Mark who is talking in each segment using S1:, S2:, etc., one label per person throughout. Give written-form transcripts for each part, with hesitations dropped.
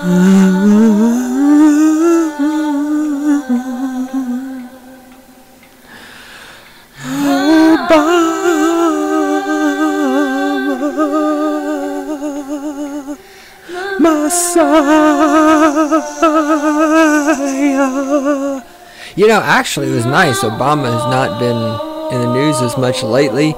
S1: Obama, Messiah. You know, actually, it was nice. Obama has not been in the news as much lately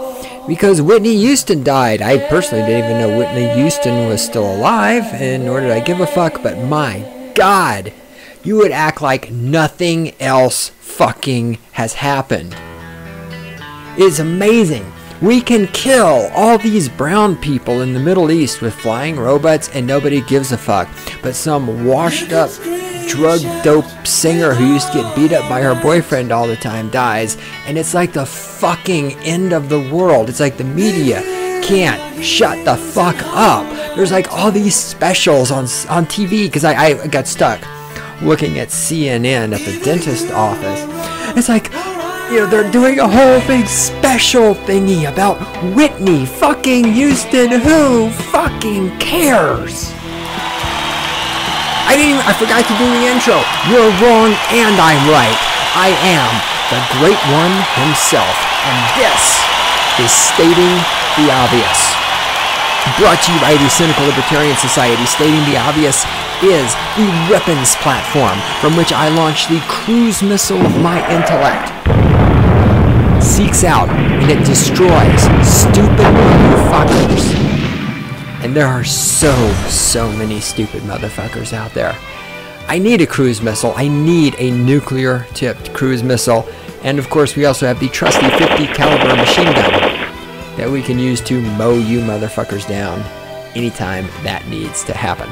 S1: because Whitney Houston died. I personally didn't even know Whitney Houston was still alive, and nor did I give a fuck. But my God, you would act like nothing else fucking has happened. It's amazing. We can kill all these brown people in the Middle East with flying robots and nobody gives a fuck. But some washed up drug dope singer who used to get beat up by her boyfriend all the time dies, and it's like the fucking end of the world. It's like the media can't shut the fuck up. There's like all these specials on TV because I got stuck looking at CNN at the dentist office. It's like, you know, they're doing a whole big special thingy about Whitney Fucking Houston. Who fucking cares? I forgot to do the intro. You're wrong and I'm right. I am the great one himself. And this is Stating the Obvious. Brought to you by the Cynical Libertarian Society. Stating the Obvious is the weapons platform from which I launch the cruise missile of my intellect. Seeks out and it destroys stupid motherfuckers. And there are so many stupid motherfuckers out there. I need a cruise missile. I need a nuclear-tipped cruise missile. And of course, we also have the trusty 50 caliber machine gun that we can use to mow you motherfuckers down anytime that needs to happen.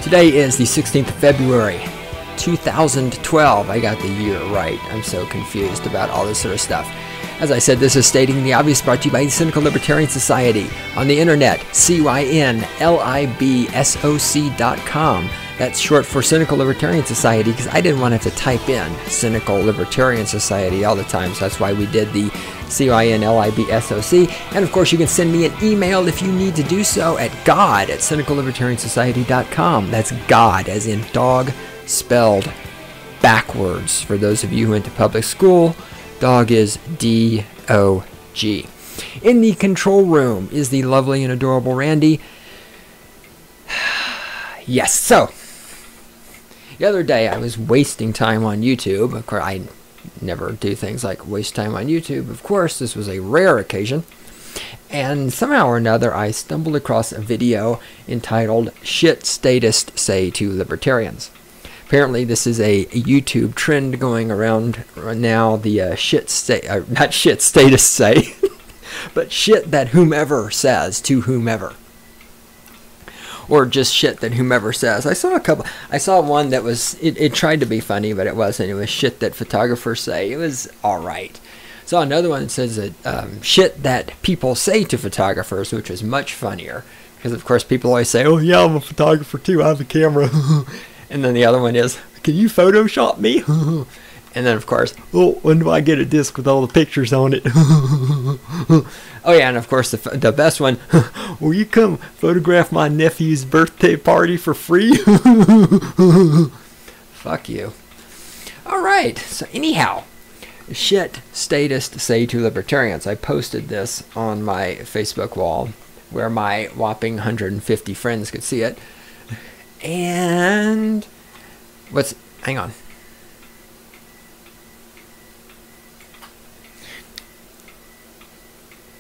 S1: Today is the 16th of February, 2012. I got the year right. I'm so confused about all this sort of stuff. As I said, this is Stating the Obvious, brought to you by the Cynical Libertarian Society. On the internet, CYNLIBSOC.com. That's short for Cynical Libertarian Society, because I didn't want to have to type in Cynical Libertarian Society all the time, so that's why we did the CYNLIBSOC. And of course, you can send me an email if you need to do so at god@cynicallibertariansociety.com. That's God, as in dog, spelled backwards. For those of you who went to public school, dog is D-O-G. In the control room is the lovely and adorable Randy. Yes, so the other day I was wasting time on YouTube. Of course, I never do things like waste time on YouTube. Of course, this was a rare occasion. And somehow or another, I stumbled across a video entitled "Shit Statist Say to Libertarians." Apparently, this is a YouTube trend going around now. The not shit statist say, but shit that whomever says to whomever, or just shit that whomever says. I saw a couple. I saw one that was it tried to be funny, but it wasn't. It was shit that photographers say. It was all right. Saw another one that says that shit that people say to photographers, which was much funnier because of course people always say, "Oh yeah, I'm a photographer too. I have a camera." And then the other one is, "Can you Photoshop me?" And then, of course, "Oh, when do I get a disc with all the pictures on it?" Oh, yeah, and of course, the best one, "Will you come photograph my nephew's birthday party for free?" Fuck you. All right, so anyhow, shit statist say to libertarians. I posted this on my Facebook wall where my whopping 150 friends could see it. And hang on.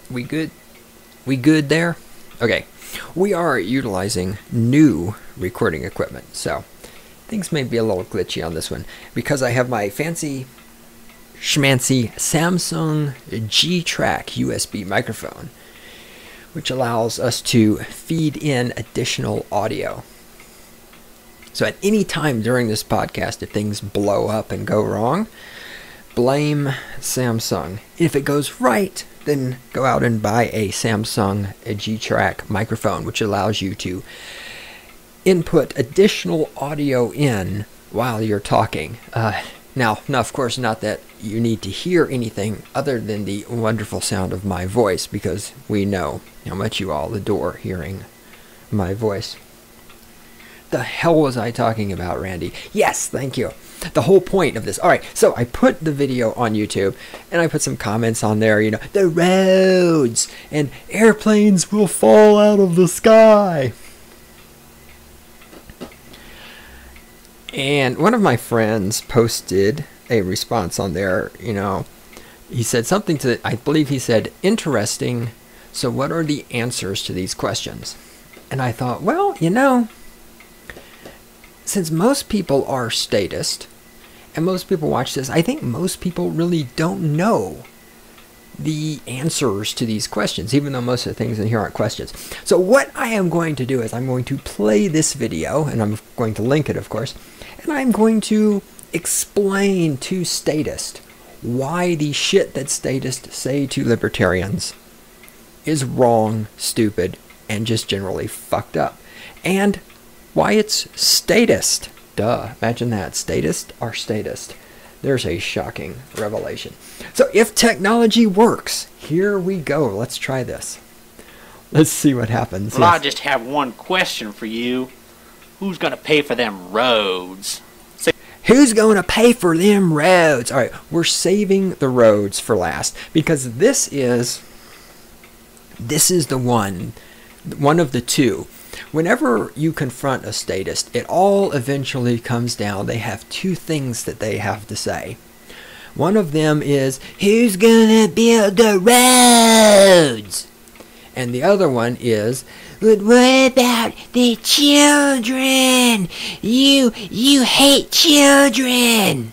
S1: We good? We good there? Okay. We are utilizing new recording equipment, so things may be a little glitchy on this one because I have my fancy schmancy Samsung G-Track USB microphone, which allows us to feed in additional audio. So at any time during this podcast, if things blow up and go wrong, blame Samsung. If it goes right, then go out and buy a Samsung G-Track microphone, which allows you to input additional audio in while you're talking. Now, of course, not that you need to hear anything other than the wonderful sound of my voice, because we know how much you all adore hearing my voice. The hell was I talking about, Randy? Yes, thank you. The whole point of this. All right, so I put the video on YouTube, and I put some comments on there, you know, the roads, and airplanes will fall out of the sky. And one of my friends posted a response on there, you know, he said something to, I believe he said, interesting, so what are the answers to these questions? And I thought, well, you know, since most people are statist, and most people watch this, I think most people really don't know the answers to these questions, even though most of the things in here aren't questions. So what I am going to do is I'm going to play this video, and I'm going to link it, of course, and I'm going to explain to statists why the shit that statists say to libertarians is wrong, stupid, and just generally fucked up. And why it's statist. Duh, imagine that. Statist or statist. There's a shocking revelation. So if technology works, here we go. Let's try this. Let's see what happens.
S2: Well, I just have one question for you. Who's going to pay for them roads?
S1: Who's going to pay for them roads? All right, we're saving the roads for last because this is the one of the two. Whenever you confront a statist, it all eventually comes down. They have two things that they have to say. One of them is, who's gonna build the roads? And the other one is, but what about the children? You hate children.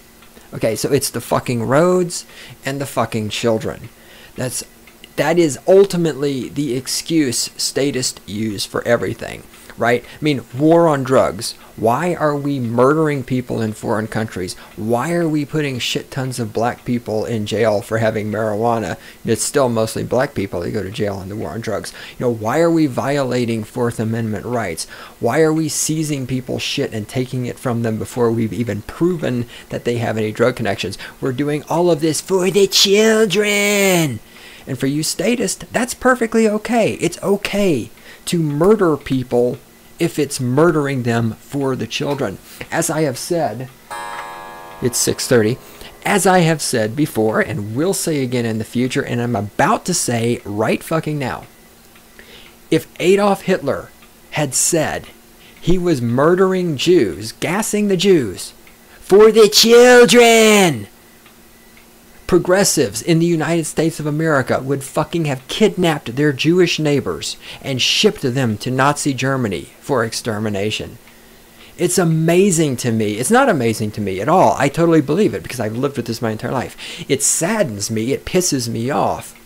S1: Okay, so it's the fucking roads and the fucking children. That is ultimately the excuse statists use for everything, right? I mean, war on drugs. Why are we murdering people in foreign countries? Why are we putting shit tons of black people in jail for having marijuana? It's still mostly black people that go to jail on the war on drugs. You know, why are we violating Fourth Amendment rights? Why are we seizing people's shit and taking it from them before we've even proven that they have any drug connections? We're doing all of this for the children. And for you statists, that's perfectly okay. It's okay to murder people if it's murdering them for the children. As I have said, it's 6:30. As I have said before and will say again in the future, and I'm about to say right fucking now, if Adolf Hitler had said he was murdering Jews, gassing the Jews for the children, progressives in the United States of America would fucking have kidnapped their Jewish neighbors and shipped them to Nazi Germany for extermination. It's amazing to me. It's not amazing to me at all. I totally believe it because I've lived with this my entire life. It saddens me. It pisses me off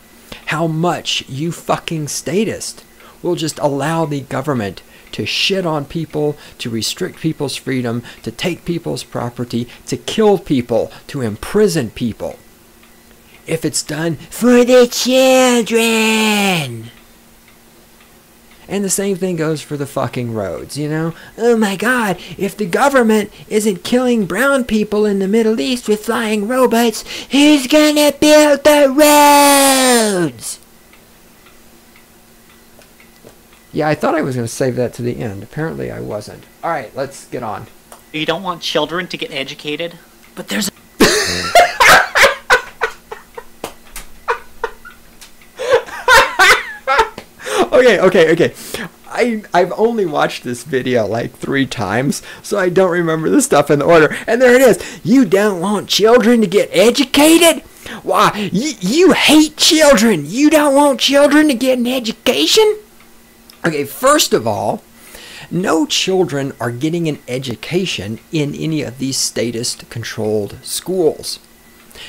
S1: how much you fucking statists will just allow the government to shit on people, to restrict people's freedom, to take people's property, to kill people, to imprison people. If it's done for the children. And the same thing goes for the fucking roads, you know? Oh my God, if the government isn't killing brown people in the Middle East with flying robots, who's gonna build the roads? Yeah, I thought I was gonna save that to the end. Apparently I wasn't. Alright, let's get on.
S2: You don't want children to get educated? But there's
S1: Okay. I've only watched this video like 3 times, so I don't remember the stuff in the order. And there it is. You don't want children to get educated? Why, you hate children. You don't want children to get an education? Okay, first of all, no children are getting an education in any of these statist-controlled schools.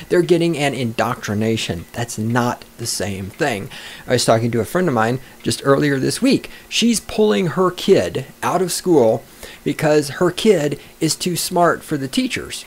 S1: They're getting an indoctrination. That's not the same thing. I was talking to a friend of mine just earlier this week. She's pulling her kid out of school because her kid is too smart for the teachers.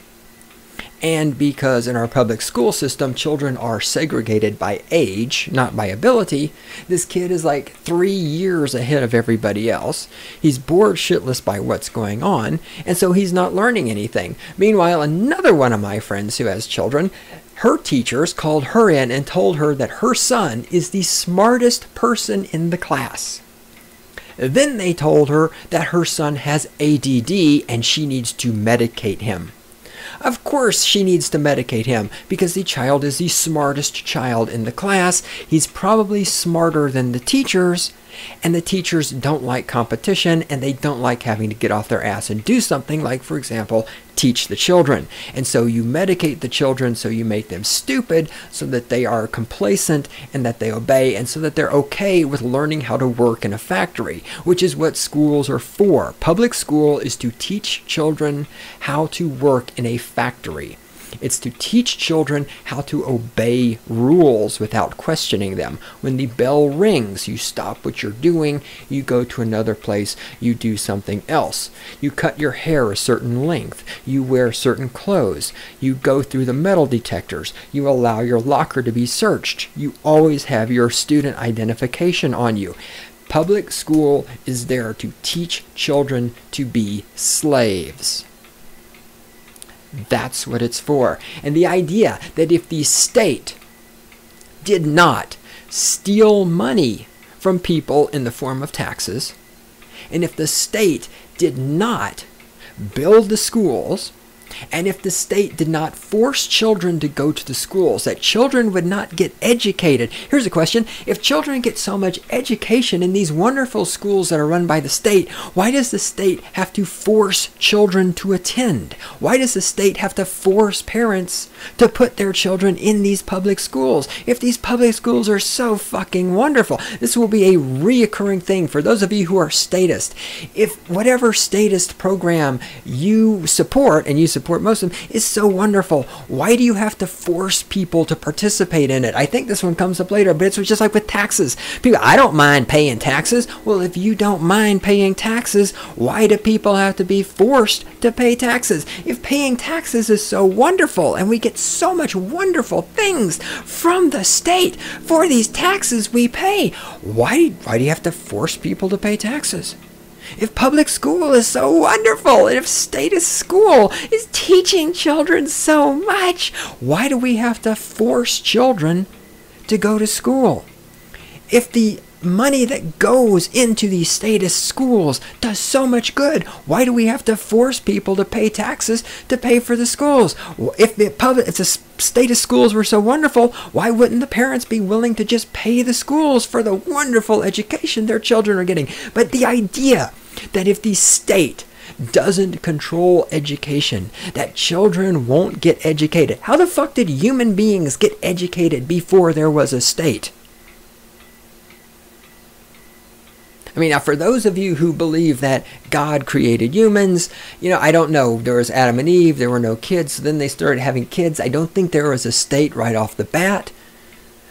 S1: And because in our public school system, children are segregated by age, not by ability, this kid is like 3 years ahead of everybody else. He's bored shitless by what's going on, and so he's not learning anything. Meanwhile, another one of my friends who has children, her teachers called her in and told her that her son is the smartest person in the class. Then they told her that her son has ADD and she needs to medicate him. Of course she needs to medicate him because the child is the smartest child in the class. He's probably smarter than the teachers, and the teachers don't like competition and they don't like having to get off their ass and do something like, for example, teach the children. And so you medicate the children, so you make them stupid so that they are complacent and that they obey, and so that they're okay with learning how to work in a factory, which is what schools are for. Public school is to teach children how to work in a factory. It's to teach children how to obey rules without questioning them. When the bell rings, you stop what you're doing, you go to another place, you do something else. You cut your hair a certain length, you wear certain clothes, you go through the metal detectors, you allow your locker to be searched. You always have your student identification on you. Public school is there to teach children to be slaves. That's what it's for. And the idea that if the state did not steal money from people in the form of taxes, and if the state did not build the schools, and if the state did not force children to go to the schools, that children would not get educated. Here's a question. If children get so much education in these wonderful schools that are run by the state, why does the state have to force children to attend? Why does the state have to force parents to put their children in these public schools? If these public schools are so fucking wonderful, this will be a reoccurring thing for those of you who are statist. If whatever statist program you support, and you support most of them, is so wonderful, why do you have to force people to participate in it? I think this one comes up later, but it's just like with taxes. People, I don't mind paying taxes. Well, if you don't mind paying taxes, why do people have to be forced to pay taxes? If paying taxes is so wonderful and we get so much wonderful things from the state for these taxes we pay, why do you have to force people to pay taxes? If public school is so wonderful, and if statist school is teaching children so much, why do we have to force children to go to school? If the money that goes into these statist schools does so much good, why do we have to force people to pay taxes to pay for the schools? If the statist schools were so wonderful, why wouldn't the parents be willing to just pay the schools for the wonderful education their children are getting? But the idea that if the state doesn't control education, that children won't get educated. How the fuck did human beings get educated before there was a state? I mean, now for those of you who believe that God created humans, I don't know. There was Adam and Eve. There were no kids. So then they started having kids. I don't think there was a state right off the bat.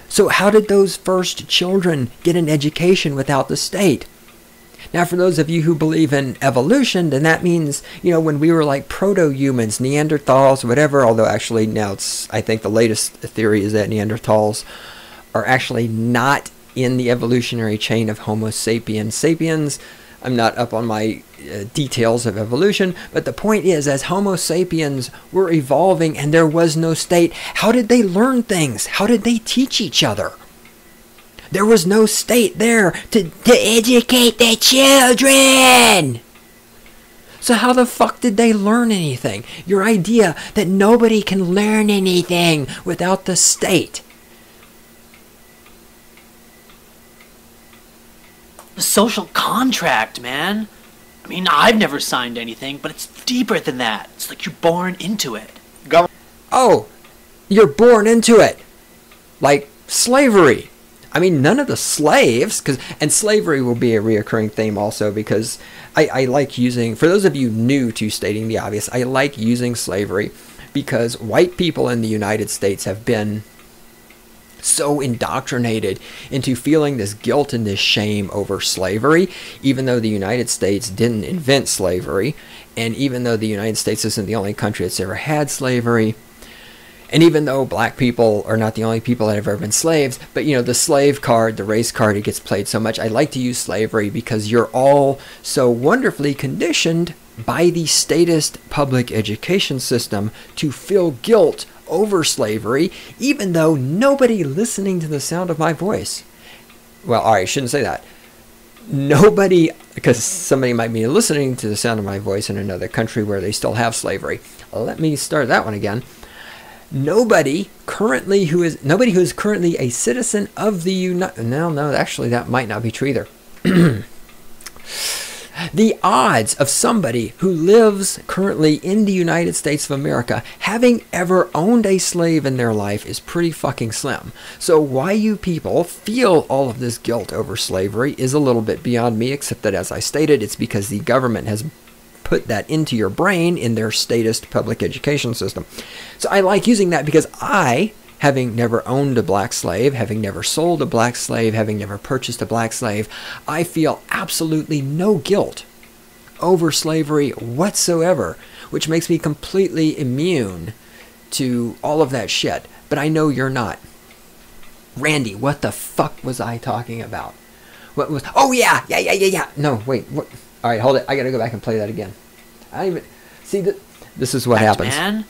S1: So how did those first children get an education without the state? Now, for those of you who believe in evolution, then that means, when we were like proto-humans, Neanderthals, whatever, although actually now I think the latest theory is that Neanderthals are actually not in the evolutionary chain of Homo sapiens sapiens. I'm not up on my details of evolution, but the point is, as Homo sapiens were evolving and there was no state, how did they learn things? How did they teach each other? There was no state there to educate the children. So how the fuck did they learn anything? Your idea that nobody can learn anything without the state.
S2: The social contract, man. I mean, I've never signed anything, but it's deeper than that. It's like you're born into it.
S1: Oh, you're born into it. Like slavery. I mean, none of the slaves, and slavery will be a reoccurring theme also, because I like using, for those of you new to stating the obvious, I like using slavery because white people in the United States have been so indoctrinated into feeling this guilt and this shame over slavery, even though the United States didn't invent slavery, and even though the United States isn't the only country that's ever had slavery, and even though black people are not the only people that have ever been slaves, but the slave card, the race card, it gets played so much. I like to use slavery because you're all so wonderfully conditioned by the statist public education system to feel guilt over slavery, even though nobody listening to the sound of my voice, well, all right, I shouldn't say that. nobody, because somebody might be listening to the sound of my voice in another country where they still have slavery. Let me start that one again. Nobody who is currently a citizen of the no, actually that might not be true either. The odds of somebody who lives currently in the United States of America having ever owned a slave in their life is pretty fucking slim. So why you people feel all of this guilt over slavery is a little bit beyond me, except that, as I stated, it's because the government has put that into your brain in their statist public education system. So I like using that because I, having never owned a black slave, having never sold a black slave, having never purchased a black slave, I feel absolutely no guilt over slavery whatsoever, which makes me completely immune to all of that shit. But I know you're not. Randy, what the fuck was I talking about? What was... Oh, yeah. No, wait. What? All right, hold it. I got to go back and play that again. I don't even... See, this is what happens.
S2: Man.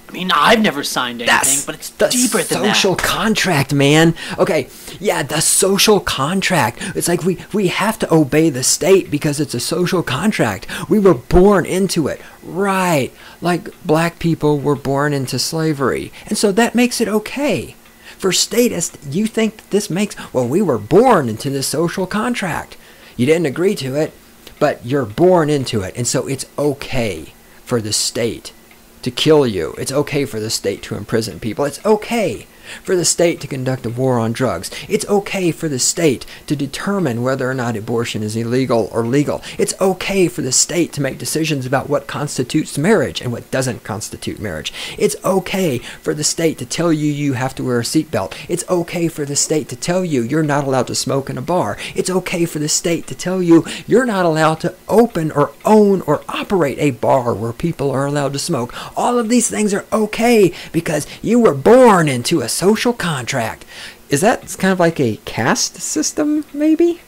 S2: I mean, I've never signed anything, but it's deeper than that.
S1: The social contract, man. Okay, yeah, the social contract. It's like we have to obey the state because it's a social contract. We were born into it. Right. Like black people were born into slavery. And so that makes it okay. For statists, you think this makes... Well, we were born into this social contract. You didn't agree to it, but you're born into it. And so it's okay for the state to kill you. It's okay for the state to imprison people. It's okay for the state to conduct a war on drugs. It's okay for the state to determine whether or not abortion is illegal or legal. It's okay for the state to make decisions about what constitutes marriage and what doesn't constitute marriage. It's okay for the state to tell you you have to wear a seatbelt. It's okay for the state to tell you you're not allowed to smoke in a bar. It's okay for the state to tell you you're not allowed to open or own or operate a bar where people are allowed to smoke. All of these things are okay because you were born into a social contract. Is that kind of like a caste system, maybe?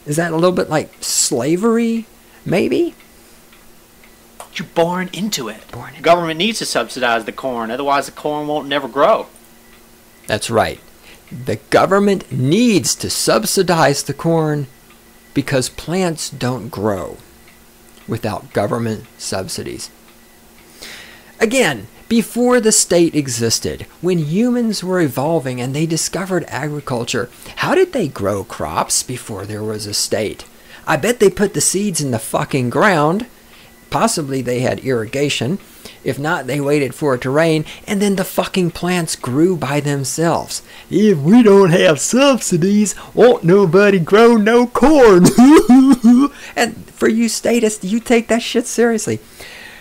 S1: Is that a little bit like slavery, maybe?
S2: You're born into it. Government needs to subsidize the corn, otherwise the corn won't never grow.
S1: That's right. The government needs to subsidize the corn because plants don't grow without government subsidies. Again, before the state existed, when humans were evolving and they discovered agriculture, how did they grow crops before there was a state? I bet they put the seeds in the fucking ground. Possibly they had irrigation. If not, they waited for it to rain, and then the fucking plants grew by themselves. If we don't have subsidies, won't nobody grow no corn. And for you statists, you take that shit seriously.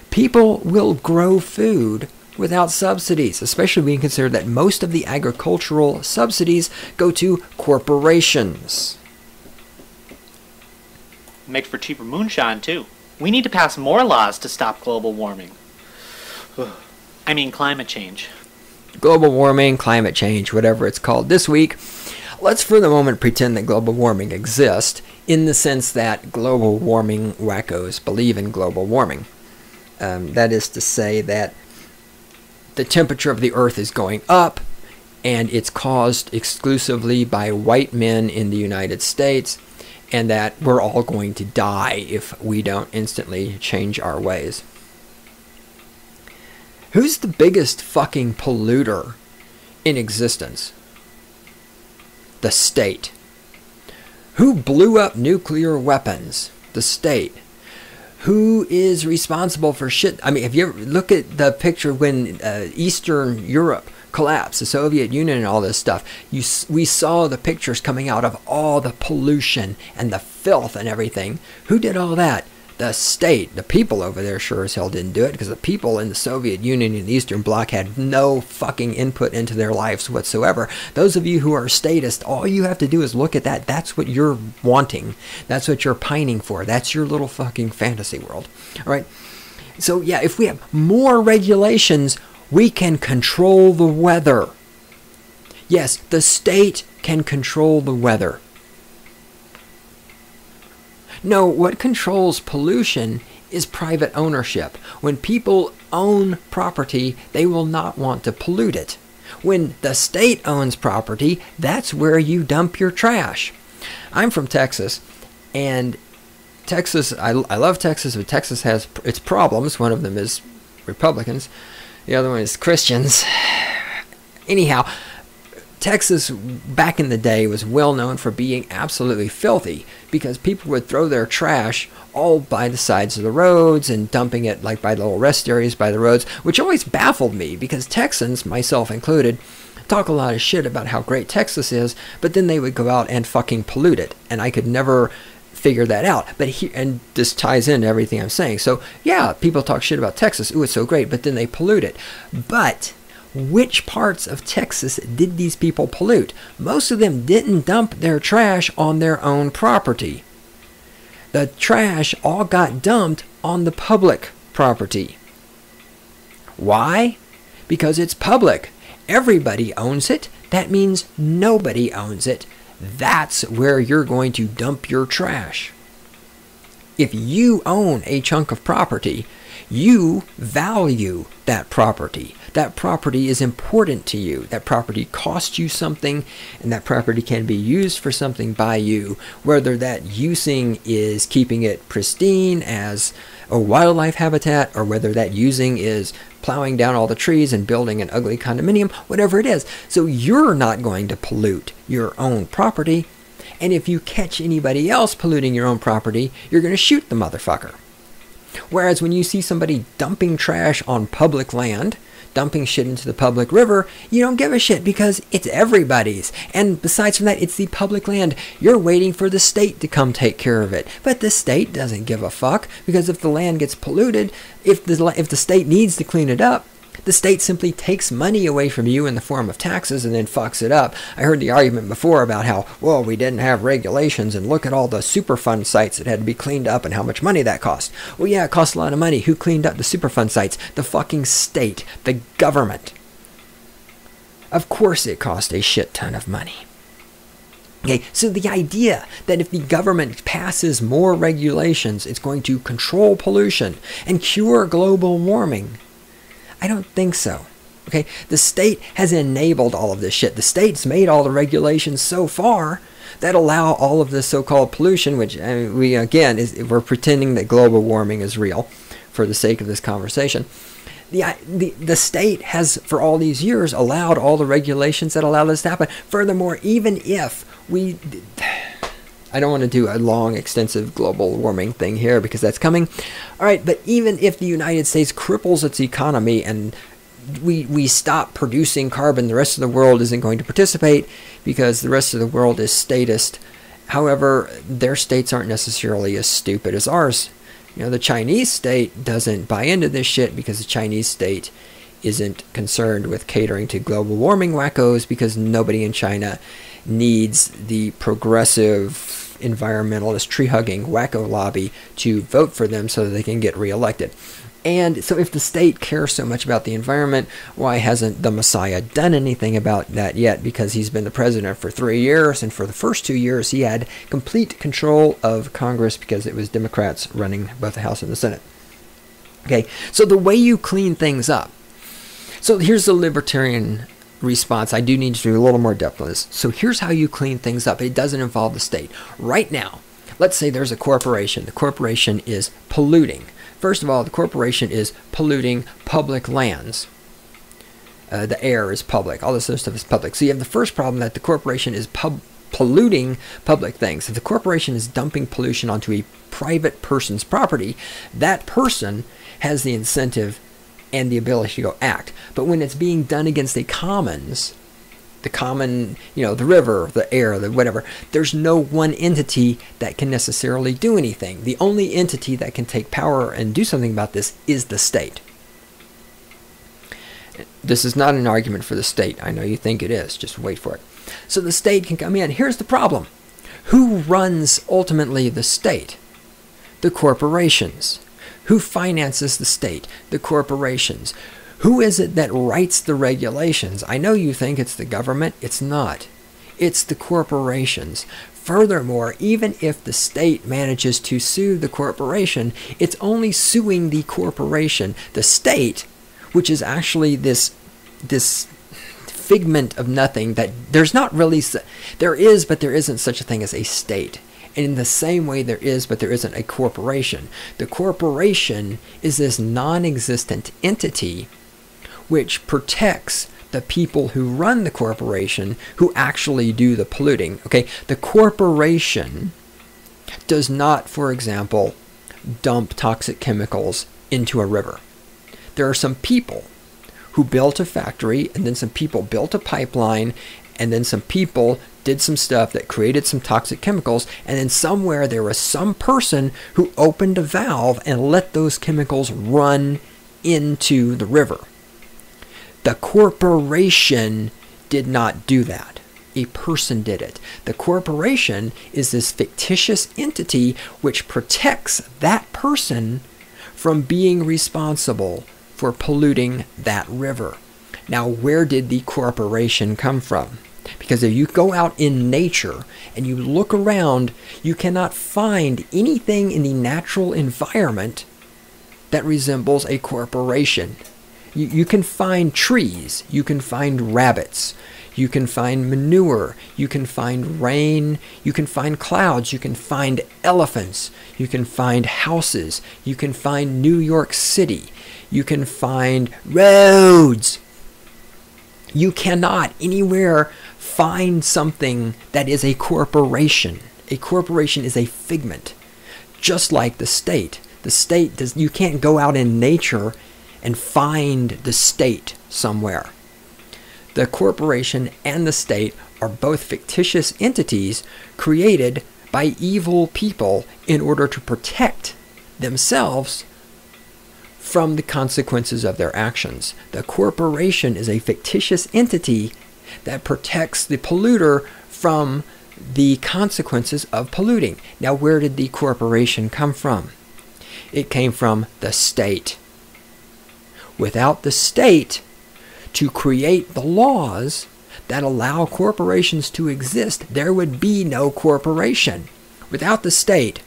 S1: People will grow food without subsidies, especially when you consider that most of the agricultural subsidies go to corporations.
S2: Makes for cheaper moonshine, too. We need to pass more laws to stop global warming. I mean climate change.
S1: Global warming, climate change, whatever it's called this week. Let's for the moment pretend that global warming exists in the sense that global warming wackos believe in global warming. That is to say that the temperature of the earth is going up, and it's caused exclusively by white men in the United States, and that we're all going to die if we don't instantly change our ways. Who's the biggest fucking polluter in existence? The state. Who blew up nuclear weapons? The state. Who is responsible for shit? I mean, if you ever look at the picture when Eastern Europe collapsed, the Soviet Union and all this stuff, we saw the pictures coming out of all the pollution and the filth and everything. Who did all that? The state. The people over there sure as hell didn't do it, because the people in the Soviet Union and the Eastern Bloc had no fucking input into their lives whatsoever. Those of you who are statist, all you have to do is look at that. That's what you're wanting. That's what you're pining for. That's your little fucking fantasy world. All right? So yeah, if we have more regulations, we can control the weather. Yes, the state can control the weather. No, what controls pollution is private ownership. When people own property, they will not want to pollute it. When the state owns property, that's where you dump your trash. I'm from Texas, and Texas, I love Texas, but Texas has its problems. One of them is Republicans. The other one is Christians. Anyhow, Texas back in the day was well known for being absolutely filthy because people would throw their trash all by the sides of the roads and dumping it like by the little rest areas by the roads, which always baffled me because Texans, myself included, talk a lot of shit about how great Texas is, but then they would go out and fucking pollute it, and I could never figure that out. And this ties into everything I'm saying. So yeah, people talk shit about Texas. Ooh, it's so great, but then they pollute it. But which parts of Texas did these people pollute? Most of them didn't dump their trash on their own property. The trash all got dumped on the public property. Why? Because it's public. Everybody owns it. That means nobody owns it. That's where you're going to dump your trash. If you own a chunk of property, you value that property. That property is important to you. That property costs you something, and that property can be used for something by you, whether that using is keeping it pristine as a wildlife habitat, or whether that using is plowing down all the trees and building an ugly condominium, whatever it is. So you're not going to pollute your own property, and if you catch anybody else polluting your own property, you're going to shoot the motherfucker. Whereas when you see somebody dumping trash on public land, dumping shit into the public river, you don't give a shit because it's everybody's. And besides from that, it's the public land. You're waiting for the state to come take care of it. But the state doesn't give a fuck, because if the land gets polluted, if the state needs to clean it up, the state simply takes money away from you in the form of taxes and then fucks it up. I heard the argument before about how, well, we didn't have regulations and look at all the Superfund sites that had to be cleaned up and how much money that cost. Well, yeah, it cost a lot of money. Who cleaned up the Superfund sites? The fucking state. The government. Of course it cost a shit ton of money. Okay, so the idea that if the government passes more regulations, it's going to control pollution and cure global warming, I don't think so. Okay, the state has enabled all of this shit. The state's made all the regulations so far that allow all of this so-called pollution, which we're pretending that global warming is real for the sake of this conversation. The state has, for all these years, allowed all the regulations that allow this to happen. Furthermore, even if I don't want to do a long, extensive global warming thing here because that's coming. All right, but even if the United States cripples its economy and we stop producing carbon, the rest of the world isn't going to participate because the rest of the world is statist. However, their states aren't necessarily as stupid as ours. You know, the Chinese state doesn't buy into this shit because the Chinese state isn't concerned with catering to global warming wackos, because nobody in China needs the progressive environmentalist tree-hugging wacko lobby to vote for them so that they can get reelected. And so if the state cares so much about the environment, why hasn't the Messiah done anything about that yet? Because he's been the president for 3 years, and for the first 2 years he had complete control of Congress because it was Democrats running both the House and the Senate. Okay, so the way you clean things up. So here's the Libertarian response. I do need to do a little more depth on this. So here's how you clean things up. It doesn't involve the state. Right now, let's say there's a corporation. The corporation is polluting. First of all, the corporation is polluting public lands. The air is public. All this other stuff is public. So you have the first problem, that the corporation is polluting public things. If the corporation is dumping pollution onto a private person's property, that person has the incentive and the ability to go act. But when it's being done against a commons, the common, the river, the air, the whatever, there's no one entity that can necessarily do anything. The only entity that can take power and do something about this is the state. This is not an argument for the state. I know you think it is. Just wait for it. So the state can come in. Here's the problem. Who runs ultimately the state? The corporations. Who finances the state? The corporations. Who is it that writes the regulations? I know you think it's the government. It's not. It's the corporations. Furthermore, even if the state manages to sue the corporation, it's only suing the corporation. The state, which is actually this figment of nothing, that there's not really, there is, but there isn't such a thing as a state. And in the same way there is, but there isn't a corporation. The corporation is this non-existent entity which protects the people who run the corporation, who actually do the polluting. Okay, the corporation does not, for example, dump toxic chemicals into a river. There are some people who built a factory, and then some people built a pipeline, and then some people did some stuff that created some toxic chemicals, and then somewhere there was some person who opened a valve and let those chemicals run into the river. The corporation did not do that. A person did it. The corporation is this fictitious entity which protects that person from being responsible for polluting that river. Now, where did the corporation come from? Because if you go out in nature and you look around, you cannot find anything in the natural environment that resembles a corporation. You can find trees, you can find rabbits, you can find manure, you can find rain, you can find clouds, you can find elephants, you can find houses, you can find New York City, you can find roads. You cannot anywhere find something that is a corporation. A corporation is a figment, just like the state. The state does, you can't go out in nature and find the state somewhere. The corporation and the state are both fictitious entities created by evil people in order to protect themselves from the consequences of their actions. The corporation is a fictitious entity that protects the polluter from the consequences of polluting. Now, where did the corporation come from? It came from the state. Without the state to create the laws that allow corporations to exist, there would be no corporation. Without the state,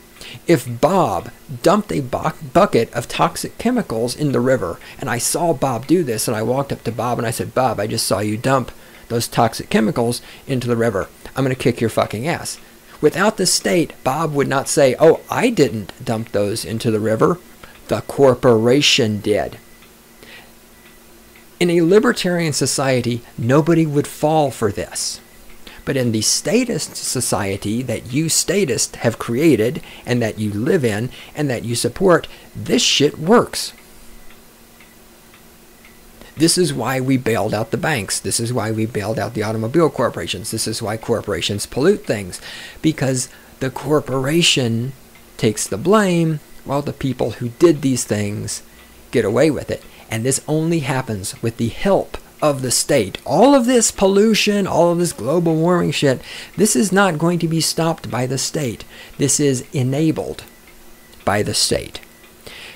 S1: if Bob dumped a bucket of toxic chemicals in the river, and I saw Bob do this, and I walked up to Bob and I said, Bob, I just saw you dump those toxic chemicals into the river. I'm going to kick your fucking ass. Without the state, Bob would not say, oh, I didn't dump those into the river. The corporation did. In a libertarian society, nobody would fall for this. But in the statist society that you statists have created and that you live in and that you support, this shit works. This is why we bailed out the banks. This is why we bailed out the automobile corporations. This is why corporations pollute things. Because the corporation takes the blame while the people who did these things get away with it. And this only happens with the help of the state. All of this pollution, all of this global warming shit, this is not going to be stopped by the state. This is enabled by the state.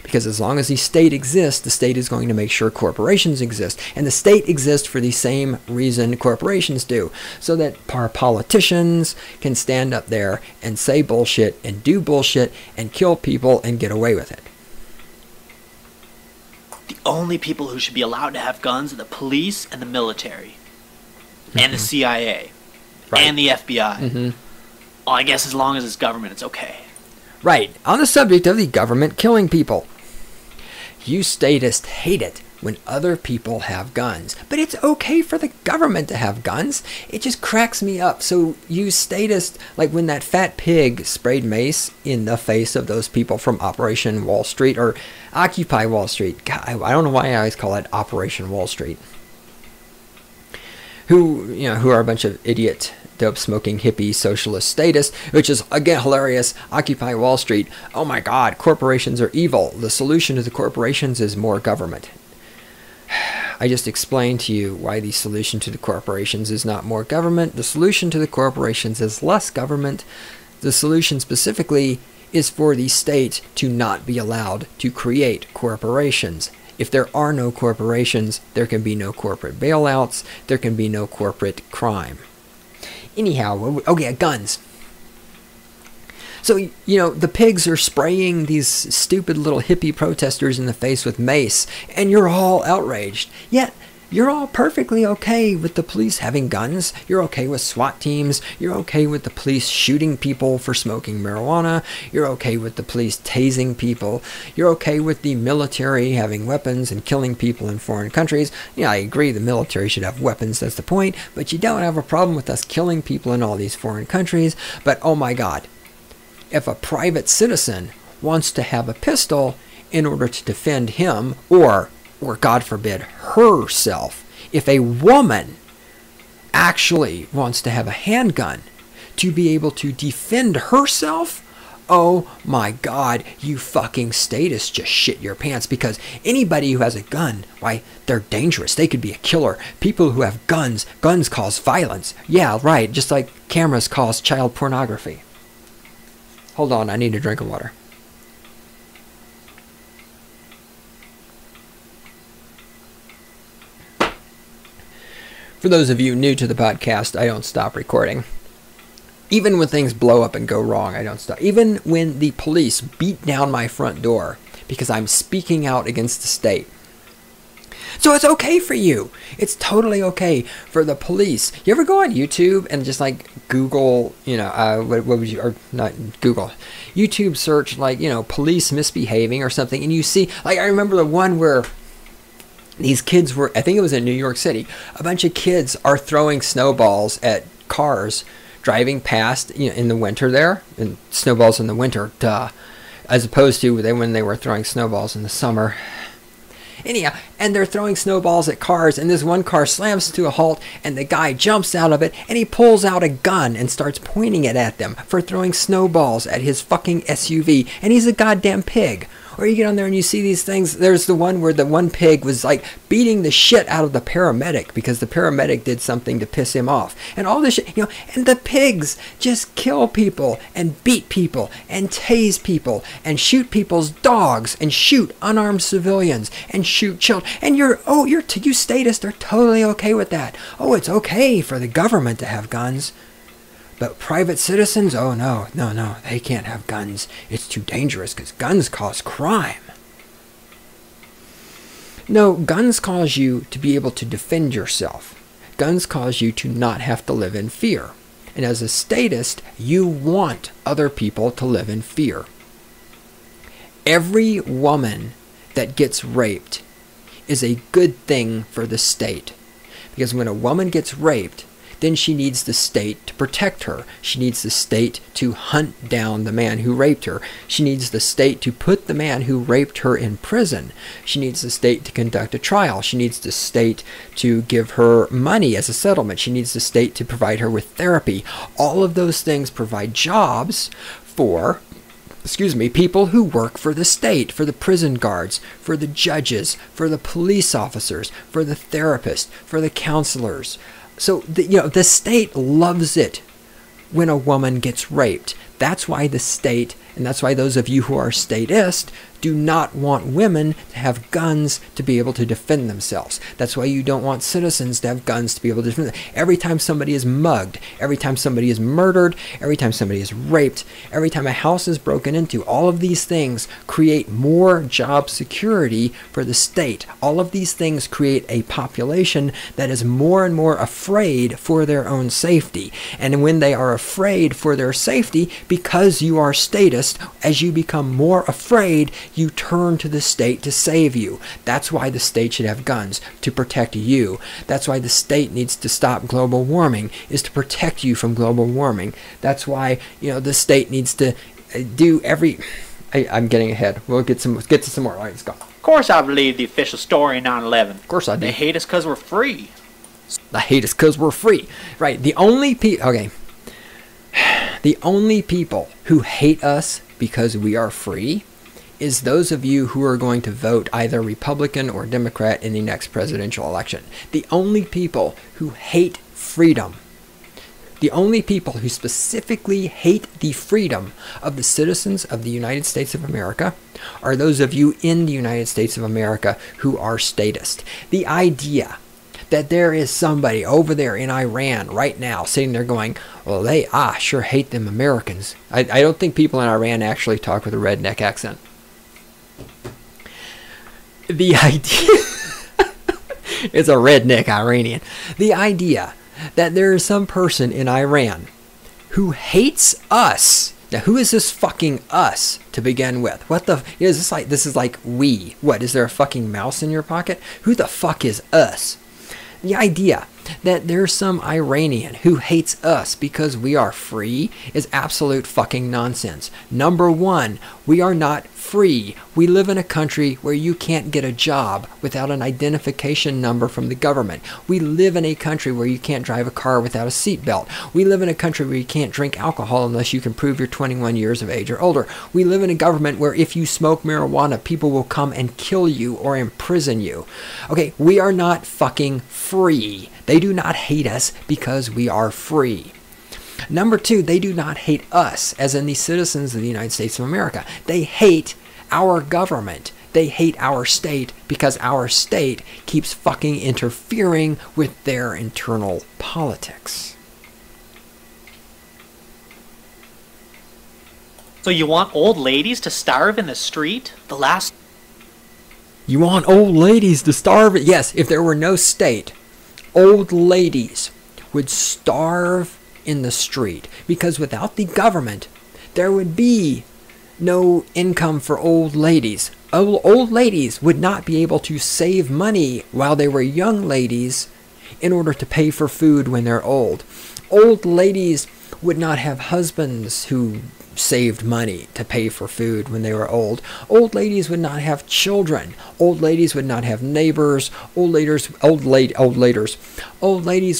S1: Because as long as the state exists, the state is going to make sure corporations exist. And the state exists for the same reason corporations do. So that our politicians can stand up there and say bullshit and do bullshit and kill people and get away with it.
S2: The only people who should be allowed to have guns are the police and the military. And the CIA.
S1: Right.
S2: And the FBI. Well, I guess as long as it's government, it's okay.
S1: Right. On the subject of the government killing people. You statists hate it when other people have guns. But it's okay for the government to have guns. It just cracks me up. So you statists, like when that fat pig sprayed mace in the face of those people from Operation Wall Street or Occupy Wall Street. God, I don't know why I always call it Operation Wall Street. Who are a bunch of idiot, dope-smoking, hippie, socialist statists, which is, again, hilarious. Occupy Wall Street. Oh my God, corporations are evil. The solution to the corporations is more government. I just explained to you why the solution to the corporations is not more government. The solution to the corporations is less government. The solution specifically is for the state to not be allowed to create corporations. If there are no corporations, there can be no corporate bailouts, there can be no corporate crime. Anyhow, okay, guns. So, the pigs are spraying these stupid little hippie protesters in the face with mace, and you're all outraged. Yet, You're all perfectly okay with the police having guns. You're okay with SWAT teams. You're okay with the police shooting people for smoking marijuana. You're okay with the police tasing people. You're okay with the military having weapons and killing people in foreign countries. Yeah, I agree the military should have weapons, that's the point. But you don't have a problem with us killing people in all these foreign countries. But oh my God, if a private citizen wants to have a pistol in order to defend him or God forbid, herself, if a woman actually wants to have a handgun to be able to defend herself, oh my God, you fucking statists just shit your pants, because anybody who has a gun, why, they're dangerous. They could be a killer. People who have guns cause violence. Yeah, right, just like cameras cause child pornography. Hold on, I need a drink of water. For those of you new to the podcast, I don't stop recording. Even when things blow up and go wrong, I don't stop. Even when the police beat down my front door because I'm speaking out against the state. So it's okay for you. It's totally okay for the police. You ever go on YouTube and just like Google, you know, what would you, or not Google, YouTube search like, you know, police misbehaving or something, and you see, like, I remember the one where these kids were, I think it was in New York City, a bunch of kids are throwing snowballs at cars driving past, you know, in the winter there, and snowballs in the winter, duh, as opposed to when they were throwing snowballs in the summer. Anyhow, and they're throwing snowballs at cars, and this one car slams to a halt, and the guy jumps out of it, and he pulls out a gun and starts pointing it at them for throwing snowballs at his fucking SUV, and he's a goddamn pig. Or you get on there and you see these things. There's the one where the one pig was like beating the shit out of the paramedic because the paramedic did something to piss him off. And all this shit, you know, and the pigs just kill people and beat people and tase people and shoot people's dogs and shoot unarmed civilians and shoot children. And you statists are totally okay with that. Oh, it's okay for the government to have guns. But private citizens, oh no, they can't have guns. It's too dangerous because guns cause crime. No, guns cause you to be able to defend yourself. Guns cause you to not have to live in fear. And as a statist, you want other people to live in fear. Every woman that gets raped is a good thing for the state. Because when a woman gets raped, then she needs the state to protect her. She needs the state to hunt down the man who raped her. She needs the state to put the man who raped her in prison. She needs the state to conduct a trial. She needs the state to give her money as a settlement. She needs the state to provide her with therapy. All of those things provide jobs for, people who work for the state, for the prison guards, for the judges, for the police officers, for the therapists, for the counselors. So, the state loves it when a woman gets raped. That's why the state, and that's why those of you who are statist, do not want women to have guns to be able to defend themselves. That's why you don't want citizens to have guns to be able to defend themselves. Every time somebody is mugged, every time somebody is murdered, every time somebody is raped, every time a house is broken into, all of these things create more job security for the state. All of these things create a population that is more and more afraid for their own safety. And when they are afraid for their safety, because you are statist, as you become more afraid, you turn to the state to save you. That's why the state should have guns, to protect you. That's why the state needs to stop global warming, is to protect you from global warming. That's why, the state needs to do every... I'm getting ahead. We'll get to some more. All right, let's go.
S2: Of course I believe the official story in 9/11.
S1: Of course I do.
S2: They hate us because we're free.
S1: They hate us because we're free. Right, the only people... Okay. The only people who hate us because we are free is those of you who are going to vote either Republican or Democrat in the next presidential election. The only people who hate freedom, the only people who specifically hate the freedom of the citizens of the United States of America are those of you in the United States of America who are statist. The idea that there is somebody over there in Iran right now sitting there going, well, they sure hate them Americans. I don't think people in Iran actually talk with a redneck accent. The idea It's a redneck Iranian. The idea that there is some person in Iran who hates us. Now, who is this fucking us to begin with? What the is this like? This is like we. What, is there a fucking mouse in your pocket? Who the fuck is us? The idea that there's some Iranian who hates us because we are free is absolute fucking nonsense. Number one, we are not free. We live in a country where you can't get a job without an identification number from the government. We live in a country where you can't drive a car without a seatbelt. We live in a country where you can't drink alcohol unless you can prove you're 21 years of age or older. We live in a government where if you smoke marijuana, people will come and kill you or imprison you. Okay, we are not fucking free. They do not hate us because we are free. Number two, they do not hate us, as in the citizens of the United States of America. They hate our government. They hate our state because our state keeps fucking interfering with their internal politics.
S2: So you want old ladies to starve in the street?
S1: You want old ladies to starve? Yes, if there were no state, old ladies would starve in the street, because without the government there would be no income for old ladies. Old ladies would not be able to save money while they were young ladies in order to pay for food when they're old. Old ladies would not have husbands who saved money to pay for food when they were old. Old ladies would not have children. Old ladies would not have neighbors. Old ladies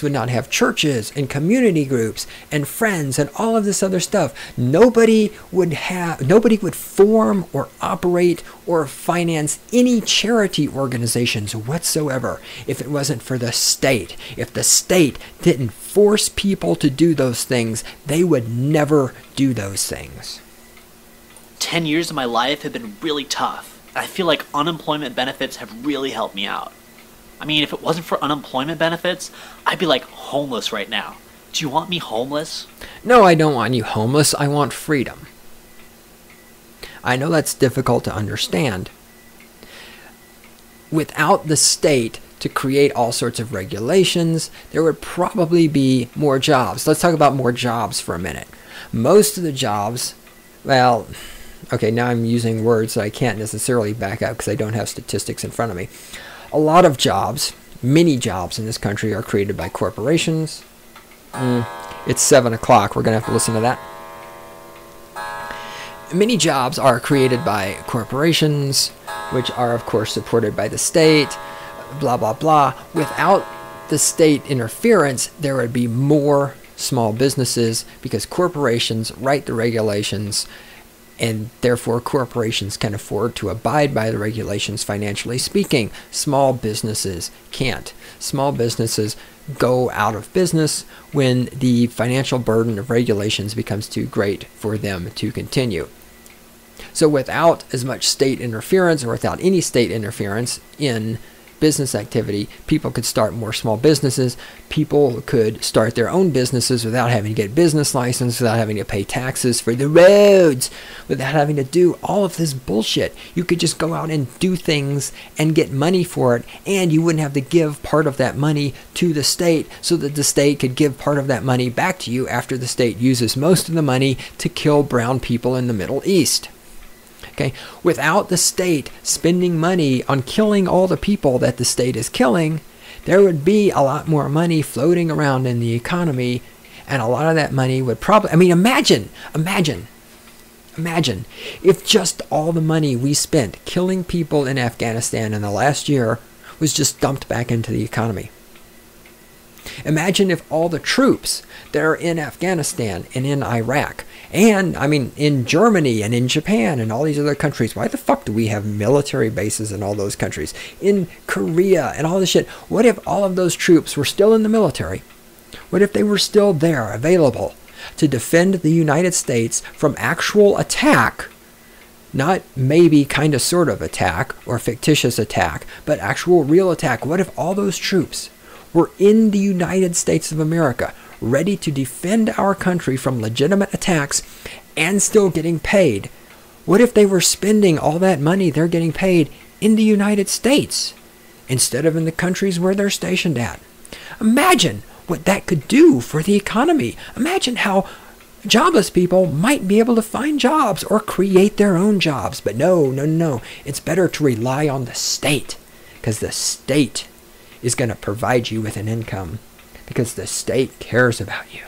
S1: would not have churches and community groups and friends and all of this other stuff. Nobody would form or operate or finance any charity organizations whatsoever if it wasn't for the state. If the state didn't force people to do those things, they would never do those things.
S2: 10 years of my life have been really tough. I feel like unemployment benefits have really helped me out. I mean, if it wasn't for unemployment benefits, I'd be like homeless right now. Do you want me homeless?
S1: No, I don't want you homeless. I want freedom. I know that's difficult to understand. Without the state to create all sorts of regulations, there would probably be more jobs. Let's talk about more jobs for a minute. Most of the jobs, well, okay, now I'm using words that I can't necessarily back up because I don't have statistics in front of me. A lot of jobs, many jobs in this country are created by corporations. It's 7 o'clock. We're going to have to listen to that. Many jobs are created by corporations, which are, of course, supported by the state, blah, blah, blah. Without the state interference, there would be more small businesses because corporations write the regulations, and therefore corporations can afford to abide by the regulations, financially speaking. Small businesses can't. Small businesses go out of business when the financial burden of regulations becomes too great for them to continue. So without as much state interference, or without any state interference in business activity, people could start more small businesses. People could start their own businesses without having to get business license, without having to pay taxes for the roads, without having to do all of this bullshit. You could just go out and do things and get money for it, and you wouldn't have to give part of that money to the state so that the state could give part of that money back to you after the state uses most of the money to kill brown people in the Middle East. Okay, without the state spending money on killing all the people that the state is killing, there would be a lot more money floating around in the economy, and a lot of that money would probably, I mean, imagine if just all the money we spent killing people in Afghanistan in the last year was just dumped back into the economy. Imagine if all the troops that are in Afghanistan and in Iraq, and I mean in Germany and in Japan and all these other countries. Why the fuck do we have military bases in all those countries? In Korea and all this shit. What if all of those troops were still in the military? What if they were still there, available to defend the United States from actual attack? Not maybe kind of sort of attack or fictitious attack, but actual real attack. What if all those troops were in the United States of America, ready to defend our country from legitimate attacks and still getting paid? What if they were spending all that money they're getting paid in the United States? instead of in the countries where they're stationed at. Imagine what that could do for the economy. Imagine how jobless people might be able to find jobs or create their own jobs. But no. It's better to rely on the state, because the state is going to provide you with an income, because the state cares about you.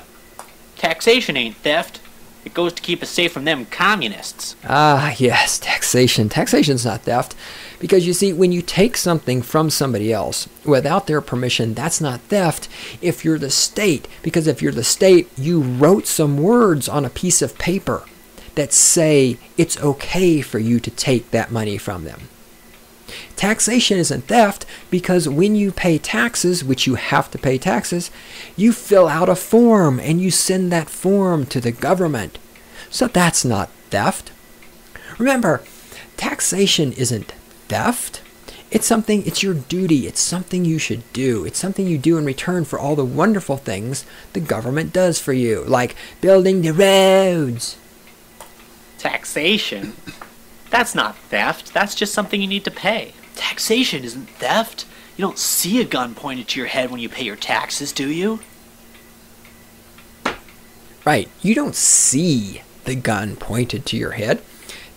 S2: Taxation ain't theft. It goes to keep us safe from them communists.
S1: Ah, yes, taxation. Taxation's not theft. Because you see, when you take something from somebody else without their permission, that's not theft if you're the state. Because if you're the state, you wrote some words on a piece of paper that say it's okay for you to take that money from them. Taxation isn't theft because when you pay taxes, which you have to pay taxes, you fill out a form and you send that form to the government. So that's not theft. Remember, taxation isn't theft. It's your duty. It's something you should do. It's something you do in return for all the wonderful things the government does for you, like building the roads.
S2: Taxation? That's not theft. That's just something you need to pay. Taxation isn't theft. You don't see a gun pointed to your head when you pay your taxes, do you?
S1: Right. You don't see the gun pointed to your head.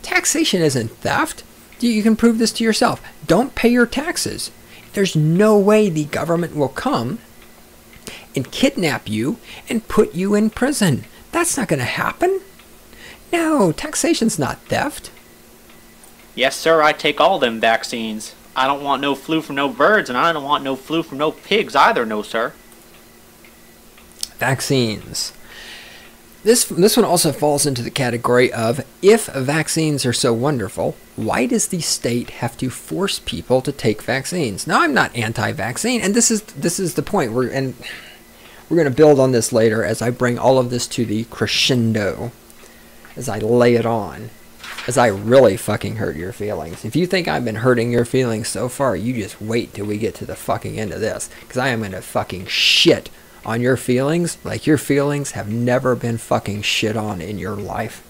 S1: Taxation isn't theft. You can prove this to yourself. Don't pay your taxes. There's no way the government will come and kidnap you and put you in prison. That's not going to happen. No, taxation's not theft.
S2: Yes, sir, I take all them vaccines. I don't want no flu from no birds, and I don't want no flu from no pigs either, no, sir.
S1: Vaccines. This one also falls into the category of, if vaccines are so wonderful, why does the state have to force people to take vaccines? Now, I'm not anti-vaccine, and this is the point. We're going to build on this later as I bring all of this to the crescendo, as I lay it on. As I really fucking hurt your feelings. If you think I've been hurting your feelings so far, you just wait till we get to the fucking end of this. Because I am going to fucking shit on your feelings like your feelings have never been fucking shit on in your life.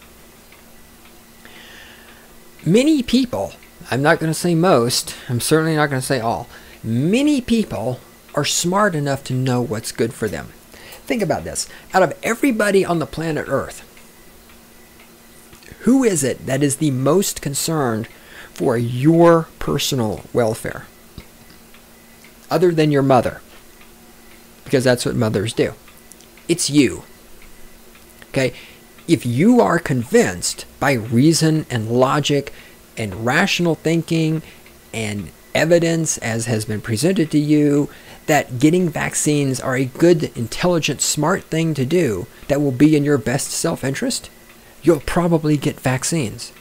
S1: Many people, I'm not going to say most, I'm certainly not going to say all, many people are smart enough to know what's good for them. Think about this. Out of everybody on the planet Earth, who is it that is the most concerned for your personal welfare? Other than your mother. Because that's what mothers do. It's you. Okay? If you are convinced by reason and logic and rational thinking and evidence as has been presented to you that getting vaccines are a good, intelligent, smart thing to do that will be in your best self-interest, you'll probably get vaccines.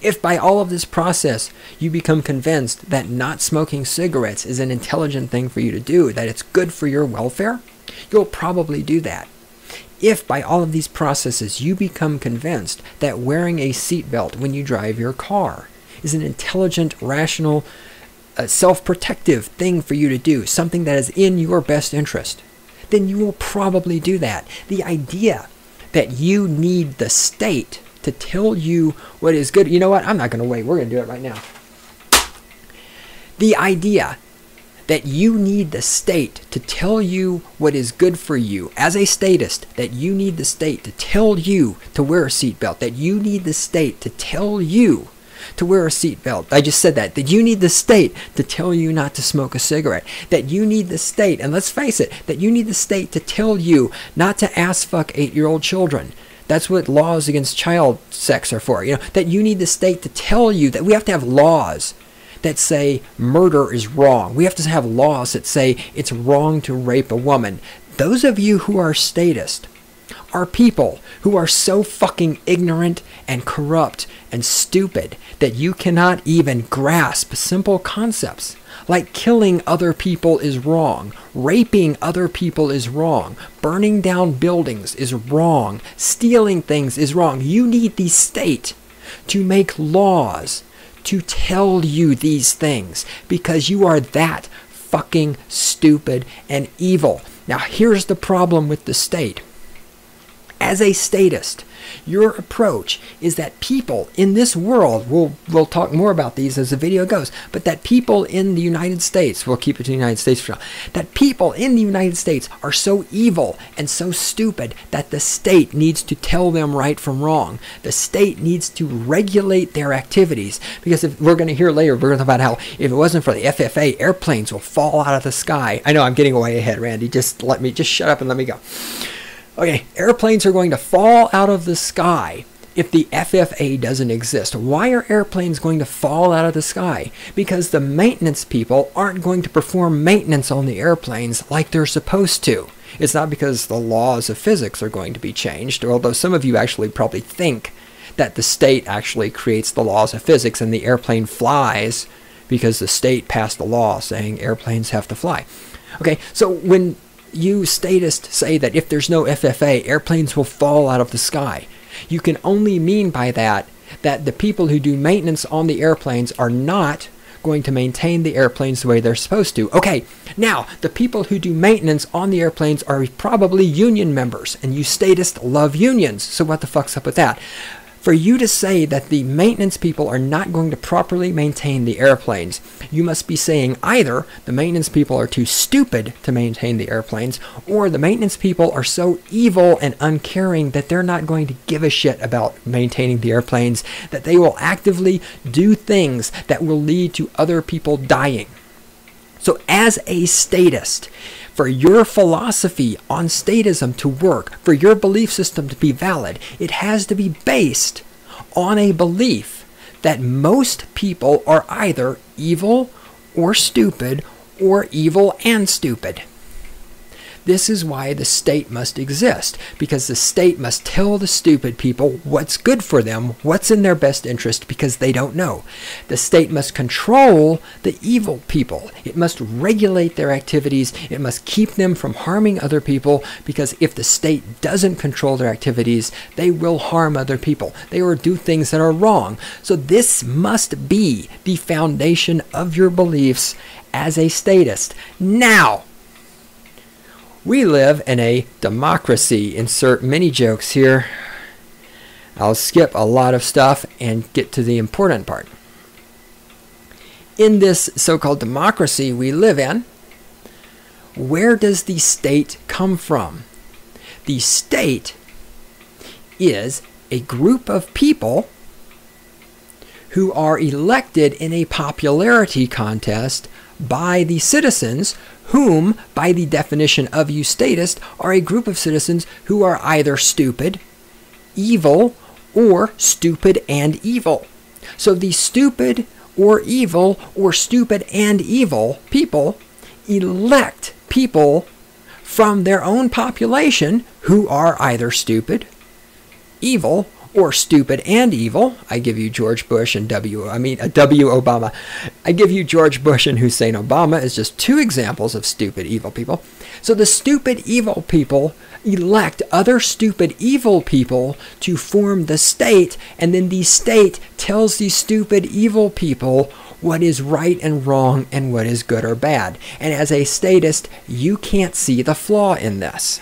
S1: If by all of this process you become convinced that not smoking cigarettes is an intelligent thing for you to do, that it's good for your welfare, you'll probably do that. If by all of these processes you become convinced that wearing a seatbelt when you drive your car is an intelligent, rational, self-protective thing for you to do, something that is in your best interest, then you will probably do that. The idea that you need the state to tell you what is good. You know what? I'm not going to wait. We're going to do it right now. The idea that you need the state to tell you what is good for you as a statist, that you need the state to tell you to wear a seatbelt, that you need the state to tell you to wear a seatbelt. I just said that you need the state to tell you not to smoke a cigarette, that you need the state, and let's face it, that you need the state to tell you not to ass fuck 8-year-old children. That's what laws against child sex are for. You know, that you need the state to tell you that we have to have laws that say murder is wrong. We have to have laws that say it's wrong to rape a woman. Those of you who are statist are people who are so fucking ignorant and corrupt and stupid that you cannot even grasp simple concepts like killing other people is wrong, raping other people is wrong, burning down buildings is wrong, stealing things is wrong. You need the state to make laws to tell you these things because you are that fucking stupid and evil. Now here's the problem with the state. As a statist, your approach is that people in this world, we'll talk more about these as the video goes, but that people in the United States, we'll keep it to the United States for now, that people in the United States are so evil and so stupid that the state needs to tell them right from wrong. The state needs to regulate their activities, because if we're going to hear later, we're going to talk about how if it wasn't for the FFA, airplanes will fall out of the sky. I know I'm getting way ahead, Randy. Just shut up and let me go. Okay, airplanes are going to fall out of the sky if the FFA doesn't exist. Why are airplanes going to fall out of the sky? Because the maintenance people aren't going to perform maintenance on the airplanes like they're supposed to. It's not because the laws of physics are going to be changed, although some of you actually probably think that the state actually creates the laws of physics and the airplane flies because the state passed a law saying airplanes have to fly. Okay, so when you statists say that if there's no FFA, airplanes will fall out of the sky, you can only mean by that the people who do maintenance on the airplanes are not going to maintain the airplanes the way they're supposed to. Okay, now, the people who do maintenance on the airplanes are probably union members, and you statists love unions, so what the fuck's up with that? For you to say that the maintenance people are not going to properly maintain the airplanes, you must be saying either the maintenance people are too stupid to maintain the airplanes, or the maintenance people are so evil and uncaring that they're not going to give a shit about maintaining the airplanes, that they will actively do things that will lead to other people dying. So as a statist, for your philosophy on statism to work, for your belief system to be valid, it has to be based on a belief that most people are either evil or stupid, or evil and stupid. This is why the state must exist, because the state must tell the stupid people what's good for them, what's in their best interest, because they don't know. The state must control the evil people. It must regulate their activities. It must keep them from harming other people, because if the state doesn't control their activities, they will harm other people. They will do things that are wrong. So this must be the foundation of your beliefs as a statist. Now, we live in a democracy. Insert mini jokes here. I'll skip a lot of stuff and get to the important part. In this so-called democracy we live in, where does the state come from? The state is a group of people who are elected in a popularity contest by the citizens, whom, by the definition of you statists, are a group of citizens who are either stupid, evil, or stupid and evil. So the stupid or evil or stupid and evil people elect people from their own population who are either stupid, evil, or stupid and evil. I give you George Bush and W. Obama. I give you George Bush and Hussein Obama as just two examples of stupid, evil people. So the stupid, evil people elect other stupid, evil people to form the state, and then the state tells these stupid, evil people what is right and wrong and what is good or bad. And as a statist, you can't see the flaw in this.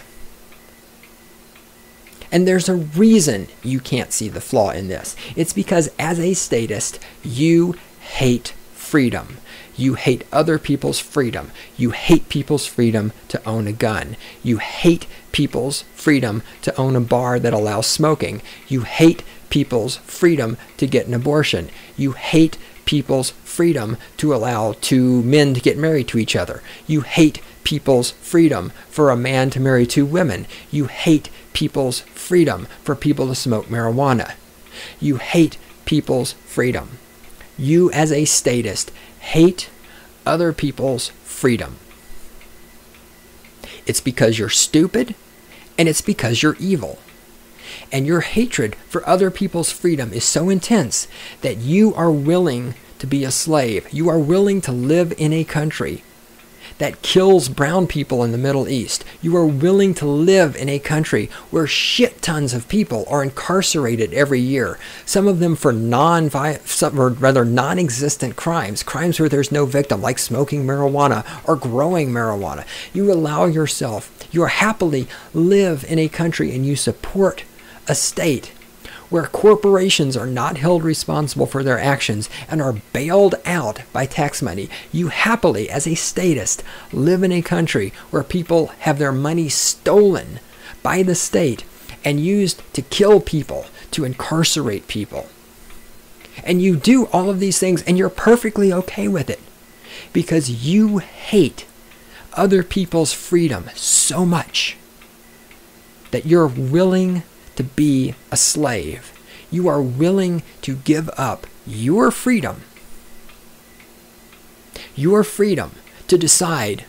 S1: And there's a reason you can't see the flaw in this. It's because as a statist, you hate freedom. You hate other people's freedom. You hate people's freedom to own a gun. You hate people's freedom to own a bar that allows smoking. You hate people's freedom to get an abortion. You hate people's freedom to allow two men to get married to each other. You hate people's freedom for a man to marry two women. You hate people's freedom for people to smoke marijuana. You hate people's freedom. You, as a statist, hate other people's freedom. It's because you're stupid, and it's because you're evil. And your hatred for other people's freedom is so intense that you are willing to be a slave. You are willing to live in a country that kills brown people in the Middle East. You are willing to live in a country where shit tons of people are incarcerated every year. Some of them for non-existent crimes. Crimes where there's no victim, like smoking marijuana or growing marijuana. You allow yourself, you happily live in a country and you support a state where corporations are not held responsible for their actions and are bailed out by tax money. You happily, as a statist, live in a country where people have their money stolen by the state and used to kill people, to incarcerate people. And you do all of these things and you're perfectly okay with it because you hate other people's freedom so much that you're willing to be a slave. You are willing to give up your freedom to decide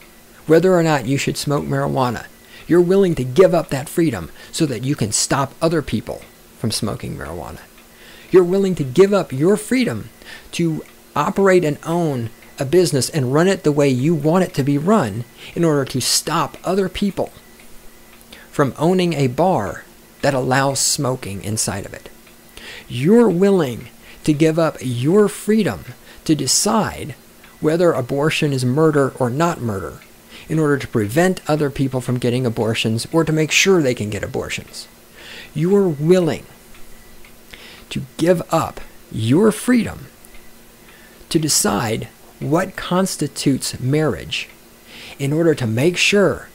S1: whether or not you should smoke marijuana. You're willing to give up that freedom so that you can stop other people from smoking marijuana. You're willing to give up your freedom to operate and own a business and run it the way you want it to be run in order to stop other people from owning a bar that allows smoking inside of it. You're willing to give up your freedom to decide whether abortion is murder or not murder in order to prevent other people from getting abortions or to make sure they can get abortions. You are willing to give up your freedom to decide what constitutes marriage in order to make sure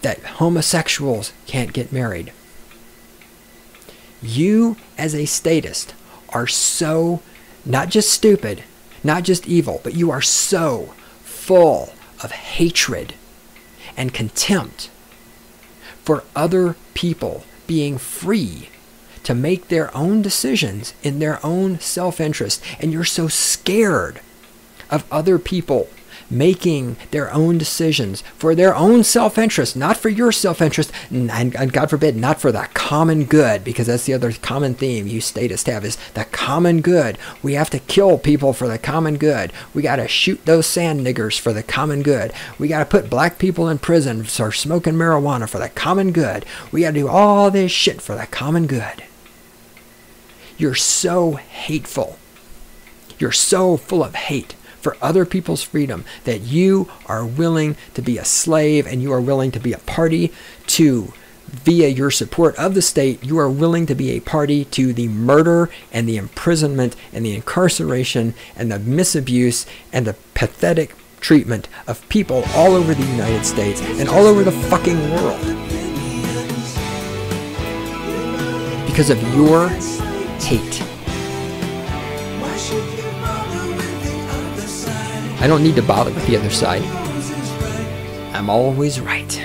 S1: that homosexuals can't get married. You, as a statist, are so not just stupid, not just evil, but you are so full of hatred and contempt for other people being free to make their own decisions in their own self-interest. And you're so scared of other people making their own decisions for their own self-interest, not for your self-interest, and God forbid, not for the common good, because that's the other common theme you statists have, is the common good. We have to kill people for the common good. We got to shoot those sand niggers for the common good. We got to put black people in prison for smoking marijuana for the common good. We got to do all this shit for the common good. You're so hateful. You're so full of hate for other people's freedom that you are willing to be a slave and you are willing to be a party to, via your support of the state, you are willing to be a party to the murder and the imprisonment and the incarceration and the misabuse and the pathetic treatment of people all over the United States and all over the fucking world because of your hate. I don't need to bother with the other side. I'm always right.